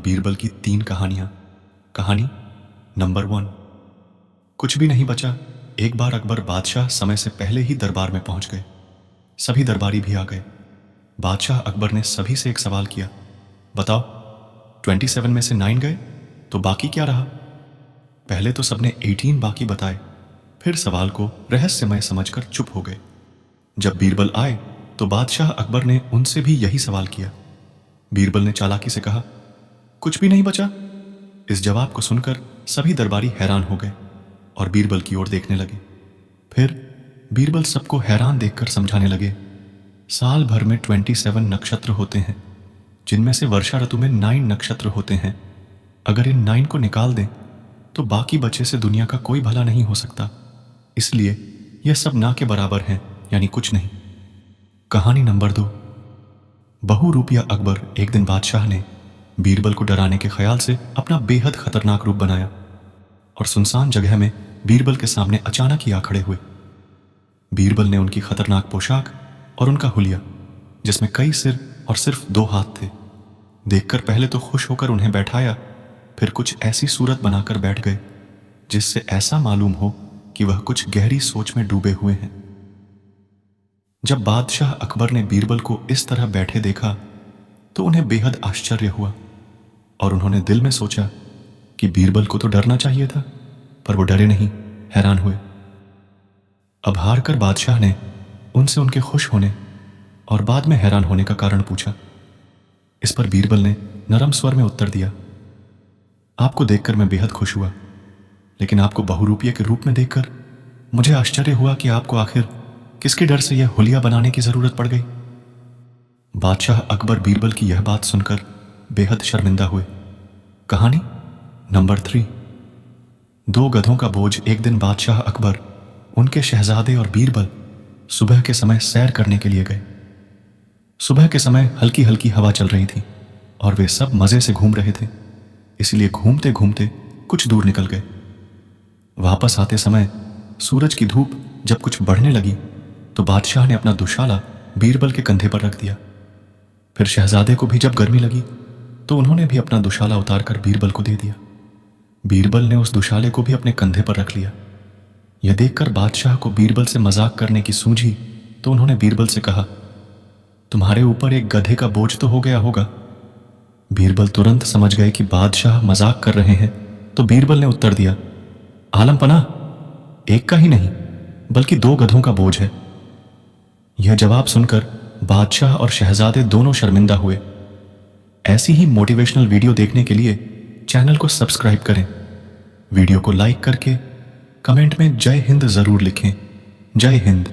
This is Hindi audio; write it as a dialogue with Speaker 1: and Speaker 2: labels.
Speaker 1: बीरबल की 3 कहानियां। कहानी नंबर 1। कुछ भी नहीं बचा। एक बार अकबर बादशाह समय से पहले ही दरबार में पहुंच गए। सभी दरबारी भी आ गए। बादशाह अकबर ने सभी से एक सवाल किया, बताओ 27 में से 9 गए तो बाकी क्या रहा? पहले तो सबने 18 बाकी बताए, फिर सवाल को रहस्यमय समझकर चुप हो गए। जब बीरबल आए तो बादशाह अकबर ने उनसे भी यही सवाल किया। बीरबल ने चालाकी से कहा, कुछ भी नहीं बचा। इस जवाब को सुनकर सभी दरबारी हैरान हो गए और बीरबल की ओर देखने लगे। फिर बीरबल सबको हैरान देखकर समझाने लगे, साल भर में 27 नक्षत्र होते हैं, जिनमें से वर्षा ऋतु में 9 नक्षत्र होते हैं। अगर इन 9 को निकाल दें तो बाकी बचे से दुनिया का कोई भला नहीं हो सकता। इसलिए यह सब ना के बराबर हैं, यानी कुछ नहीं। कहानी नंबर 2। बहुरूपिया अकबर एक दिन बादशाह ने बीरबल को डराने के ख्याल से अपना बेहद खतरनाक रूप बनाया और सुनसान जगह में बीरबल के सामने अचानक ही आ खड़े हुए। बीरबल ने उनकी खतरनाक पोशाक और उनका हुलिया, जिसमें कई सिर और सिर्फ 2 हाथ थे, देखकर पहले तो खुश होकर उन्हें बैठाया, फिर कुछ ऐसी सूरत बनाकर बैठ गए जिससे ऐसा मालूम हो कि वह कुछ गहरी सोच में डूबे हुए हैं। जब बादशाह अकबर ने बीरबल को इस तरह बैठे देखा तो उन्हें बेहद आश्चर्य हुआ और उन्होंने दिल में सोचा कि बीरबल को तो डरना चाहिए था, पर वो डरे नहीं, हैरान हुए। अब हार कर बादशाह ने उनसे उनके खुश होने और बाद में हैरान होने का कारण पूछा। इस पर बीरबल ने नरम स्वर में उत्तर दिया, आपको देखकर मैं बेहद खुश हुआ, लेकिन आपको बहुरूपिये के रूप में देखकर मुझे आश्चर्य हुआ कि आपको आखिर किसके डर से यह हुलिया बनाने की जरूरत पड़ गई। बादशाह अकबर बीरबल की यह बात सुनकर बेहद शर्मिंदा हुए। कहानी नंबर 3। 2 गधों का बोझ। एक दिन बादशाह अकबर, उनके शहजादे और बीरबल सुबह के समय सैर करने के लिए गए। सुबह के समय हल्की हल्की हवा चल रही थी और वे सब मजे से घूम रहे थे, इसलिए घूमते घूमते कुछ दूर निकल गए। वापस आते समय सूरज की धूप जब कुछ बढ़ने लगी तो बादशाह ने अपना दुशाला बीरबल के कंधे पर रख दिया। फिर शहजादे को भी जब गर्मी लगी तो उन्होंने भी अपना दुशाला उतारकर बीरबल को दे दिया। बीरबल ने उस दुशाले को भी अपने कंधे पर रख लिया। यह देखकर बादशाह को बीरबल से मजाक करने की सूझी तो उन्होंने बीरबल से कहा, तुम्हारे ऊपर एक गधे का बोझ तो हो गया होगा। बीरबल तुरंत समझ गए कि बादशाह मजाक कर रहे हैं, तो बीरबल ने उत्तर दिया, आलम पना, एक का ही नहीं बल्कि 2 गधों का बोझ है। यह जवाब सुनकर बादशाह और शहजादे दोनों शर्मिंदा हुए। ऐसी ही मोटिवेशनल वीडियो देखने के लिए चैनल को सब्सक्राइब करें। वीडियो को लाइक करके कमेंट में जय हिंद जरूर लिखें। जय हिंद।